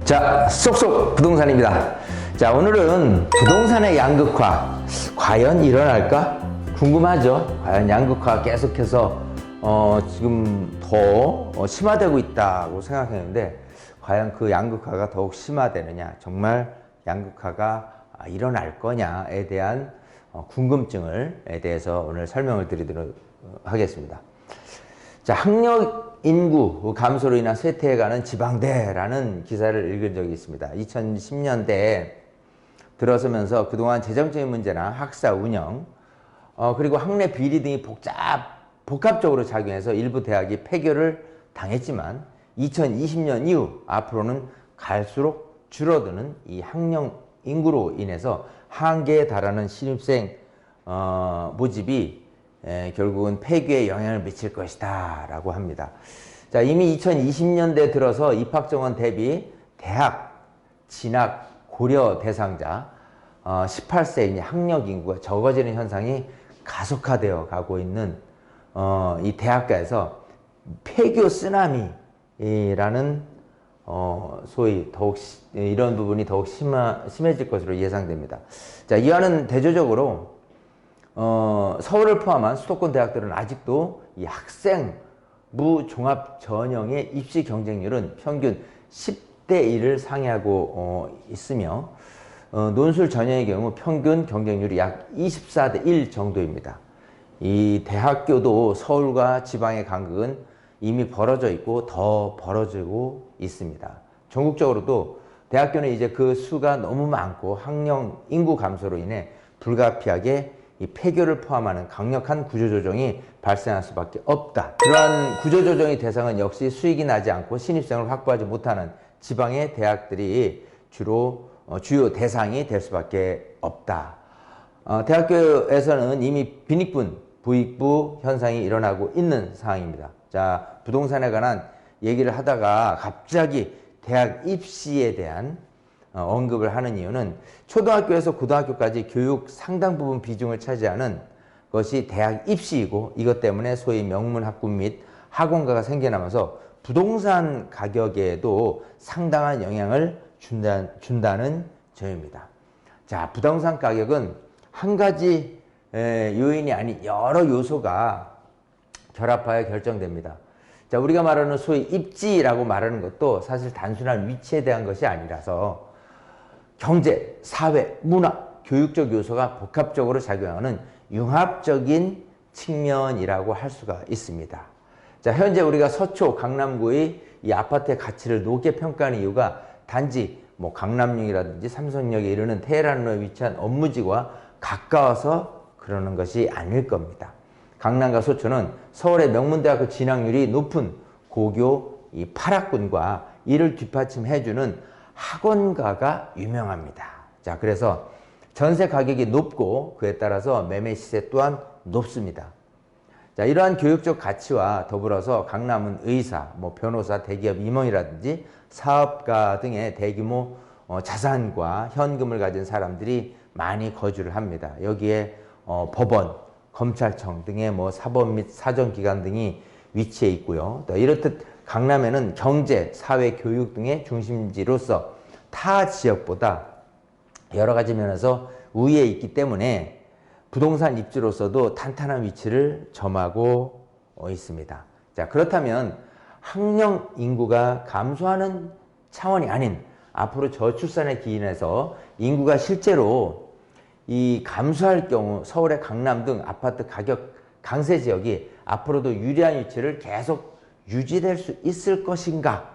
자, 쏙쏙 부동산입니다. 자, 오늘은 부동산의 양극화 과연 일어날까? 궁금하죠? 과연 양극화 계속해서 지금 더 심화되고 있다고 생각했는데 과연 그 양극화가 더욱 심화되느냐, 정말 양극화가 일어날 거냐에 대한 궁금증에 대해서 오늘 설명을 드리도록 하겠습니다. 자, 학력 인구 감소로 인한 쇠퇴해가는 지방대라는 기사를 읽은 적이 있습니다. 2010년대에 들어서면서 그동안 재정적인 문제나 학사 운영, 그리고 학내 비리 등이 복합적으로 작용해서 일부 대학이 폐교를 당했지만 2020년 이후 앞으로는 갈수록 줄어드는 이 학령 인구로 인해서 한계에 달하는 신입생 모집이 결국은 폐교에 영향을 미칠 것이다 라고 합니다. 자, 이미 2020년대 들어서 입학 정원 대비 대학 진학 고려 대상자 18세 이내 학력 인구가 적어지는 현상이 가속화되어 가고 있는 이 대학가에서 폐교 쓰나미라는 소위 더욱 이런 부분이 더욱 심해질 것으로 예상됩니다. 자, 이와는 대조적으로 서울을 포함한 수도권 대학들은 아직도 이 학생부 종합 전형의 입시 경쟁률은 평균 10대 1을 상회하고 있으며 논술 전형의 경우 평균 경쟁률이 약 24대 1 정도입니다. 이 대학교도 서울과 지방의 간극은 이미 벌어져 있고 더 벌어지고 있습니다. 전국적으로도 대학교는 이제 그 수가 너무 많고 학령 인구 감소로 인해 불가피하게 이 폐교를 포함하는 강력한 구조조정이 발생할 수밖에 없다. 그러한 구조조정의 대상은 역시 수익이 나지 않고 신입생을 확보하지 못하는 지방의 대학들이 주요 대상이 될 수밖에 없다. 대학교에서는 이미 빈익분, 부익부 현상이 일어나고 있는 상황입니다. 자, 부동산에 관한 얘기를 하다가 갑자기 대학 입시에 대한 언급을 하는 이유는 초등학교에서 고등학교까지 교육 상당 부분 비중을 차지하는 것이 대학 입시이고 이것 때문에 소위 명문 학군 및 학원가가 생겨나면서 부동산 가격에도 상당한 영향을 준다는 점입니다. 자, 부동산 가격은 한 가지 요인이 아닌 여러 요소가 결합하여 결정됩니다. 자, 우리가 말하는 소위 입지라고 말하는 것도 사실 단순한 위치에 대한 것이 아니라서 경제, 사회, 문화, 교육적 요소가 복합적으로 작용하는 융합적인 측면이라고 할 수가 있습니다. 자, 현재 우리가 서초, 강남구의 이 아파트의 가치를 높게 평가하는 이유가 단지 강남역이라든지 삼성역에 이르는 테헤란로에 위치한 업무지와 가까워서 그러는 것이 아닐 겁니다. 강남과 소초는 서울의 명문대학교 진학률이 높은 고교 이 8학군과 이를 뒷받침해주는 학원가가 유명합니다. 자, 그래서 전세 가격이 높고 그에 따라서 매매 시세 또한 높습니다. 자, 이러한 교육적 가치와 더불어서 강남은 의사, 변호사, 대기업 임원이라든지 사업가 등의 대규모 자산과 현금을 가진 사람들이 많이 거주를 합니다. 여기에 법원, 검찰청 등의 사법 및 사정기관 등이 위치해 있고요. 또 이렇듯 강남에는 경제, 사회, 교육 등의 중심지로서 타 지역보다 여러 가지 면에서 우위에 있기 때문에 부동산 입지로서도 탄탄한 위치를 점하고 있습니다. 자, 그렇다면 학령 인구가 감소하는 차원이 아닌 앞으로 저출산에 기인해서 인구가 실제로 감소할 경우 서울의 강남 등 아파트 가격 강세 지역이 앞으로도 유리한 위치를 계속 유지될 수 있을 것인가?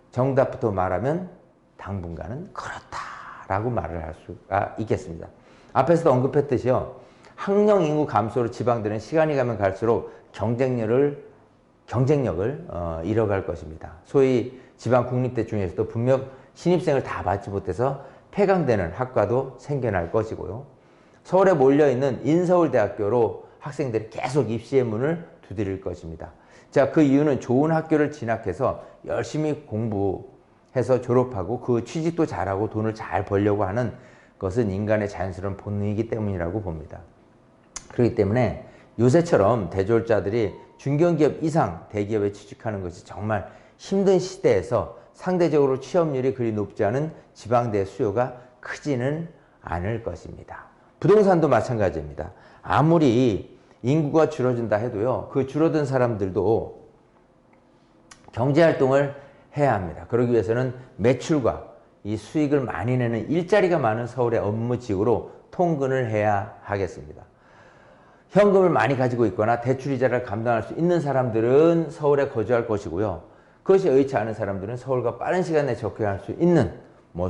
정답부터 말하면 당분간은 그렇다라고 말을 할 수가 있겠습니다. 앞에서도 언급했듯이요. 학령 인구 감소로 지방들은 시간이 가면 갈수록 경쟁력을 잃어갈 것입니다. 소위 지방 국립대 중에서도 분명 신입생을 다 받지 못해서 폐강되는 학과도 생겨날 것이고요. 서울에 몰려있는 인서울대학교로 학생들이 계속 입시의 문을 두드릴 것입니다. 자, 그 이유는 좋은 학교를 진학해서 열심히 공부해서 졸업하고 그 취직도 잘하고 돈을 잘 벌려고 하는 것은 인간의 자연스러운 본능이기 때문이라고 봅니다. 그렇기 때문에 요새처럼 대졸자들이 중견기업 이상 대기업에 취직하는 것이 정말 힘든 시대에서 상대적으로 취업률이 그리 높지 않은 지방대 수요가 크지는 않을 것입니다. 부동산도 마찬가지입니다. 아무리 인구가 줄어든다 해도요, 그 줄어든 사람들도 경제활동을 해야 합니다. 그러기 위해서는 매출과 이 수익을 많이 내는 일자리가 많은 서울의 업무지구로 통근을 해야 하겠습니다. 현금을 많이 가지고 있거나 대출이자를 감당할 수 있는 사람들은 서울에 거주할 것이고요. 그것이 여의치 않은 사람들은 서울과 빠른 시간 내에 접근할 수 있는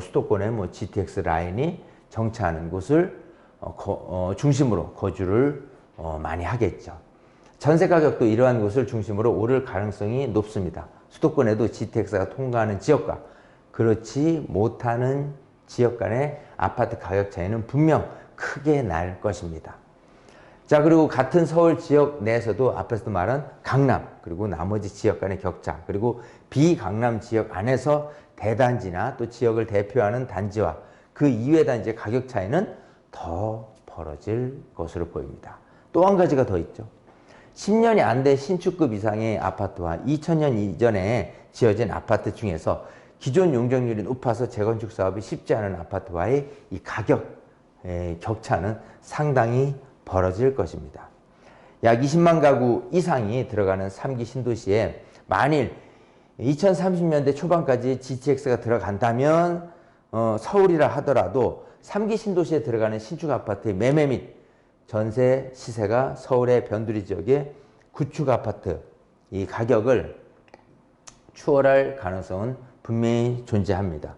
수도권의 GTX 라인이 정차하는 곳을 중심으로 거주를 많이 하겠죠. 전세 가격도 이러한 곳을 중심으로 오를 가능성이 높습니다. 수도권에도 GTX가 통과하는 지역과 그렇지 못하는 지역 간의 아파트 가격 차이는 분명 크게 날 것입니다. 자, 그리고 같은 서울 지역 내에서도 앞에서도 말한 강남 그리고 나머지 지역 간의 격차, 그리고 비강남 지역 안에서 대단지나 또 지역을 대표하는 단지와 그 이외 단지의 가격 차이는 더 벌어질 것으로 보입니다. 또 한 가지가 더 있죠. 10년이 안 된 신축급 이상의 아파트와 2000년 이전에 지어진 아파트 중에서 기존 용적률이 높아서 재건축 사업이 쉽지 않은 아파트와의 이 가격 격차는 상당히 벌어질 것입니다. 약 20만 가구 이상이 들어가는 3기 신도시에 만일 2030년대 초반까지 GTX가 들어간다면 서울이라 하더라도 3기 신도시에 들어가는 신축 아파트의 매매 및 전세 시세가 서울의 변두리 지역의 구축 아파트 이 가격을 추월할 가능성은 분명히 존재합니다.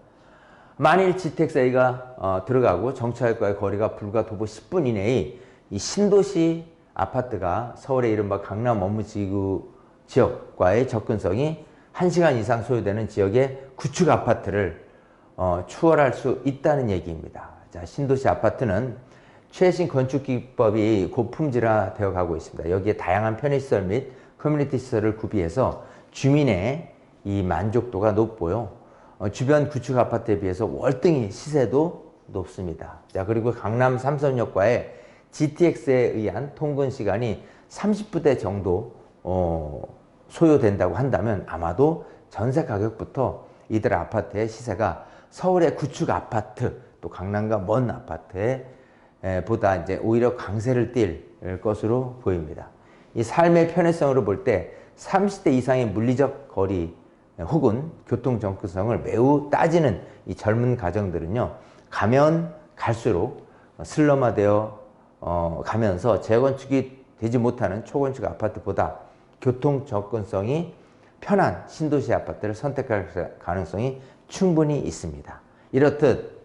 만일 GTX-A가 들어가고 정차할과의 거리가 불과 도보 10분 이내의 이 신도시 아파트가 서울의 이른바 강남 업무지구 지역과의 접근성이 1시간 이상 소요되는 지역의 구축 아파트를 추월할 수 있다는 얘기입니다. 자, 신도시 아파트는 최신 건축 기법이 고품질화 되어 가고 있습니다. 여기에 다양한 편의시설 및 커뮤니티 시설을 구비해서 주민의 이 만족도가 높고요. 주변 구축 아파트에 비해서 월등히 시세도 높습니다. 자, 그리고 강남 삼성역과의 GTX에 의한 통근 시간이 30분대 정도 소요된다고 한다면 아마도 전세 가격부터 이들 아파트의 시세가 서울의 구축 아파트 또 강남과 먼 아파트에 보다 이제 오히려 강세를 띨 것으로 보입니다. 이 삶의 편의성으로 볼 때 30대 이상의 물리적 거리 혹은 교통 접근성을 매우 따지는 이 젊은 가정들은요, 가면 갈수록 슬럼화되어 가면서 재건축이 되지 못하는 초건축 아파트보다 교통 접근성이 편한 신도시 아파트를 선택할 가능성이 충분히 있습니다. 이렇듯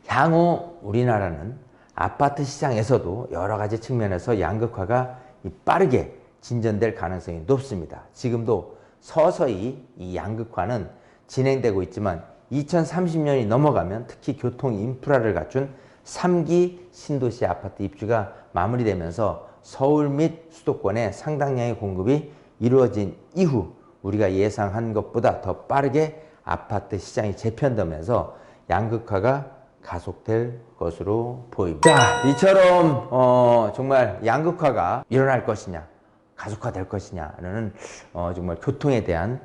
향후 우리나라는 아파트 시장에서도 여러 가지 측면에서 양극화가 빠르게 진전될 가능성이 높습니다. 지금도 서서히 이 양극화는 진행되고 있지만 2030년이 넘어가면 특히 교통 인프라를 갖춘 3기 신도시 아파트 입주가 마무리되면서 서울 및 수도권에 상당량의 공급이 이루어진 이후 우리가 예상한 것보다 더 빠르게 아파트 시장이 재편되면서 양극화가 가속될 것으로 보입니다. 자, 이처럼 정말 양극화가 일어날 것이냐 가속화될 것이냐는 정말 교통에 대한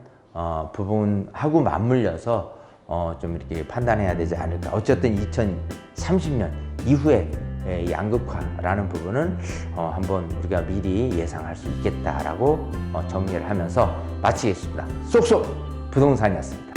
부분하고 맞물려서 좀 이렇게 판단해야 되지 않을까. 어쨌든 2030년 이후에 양극화라는 부분은 한번 우리가 미리 예상할 수 있겠다라고 정리를 하면서 마치겠습니다. 쏙쏙 부동산이었습니다.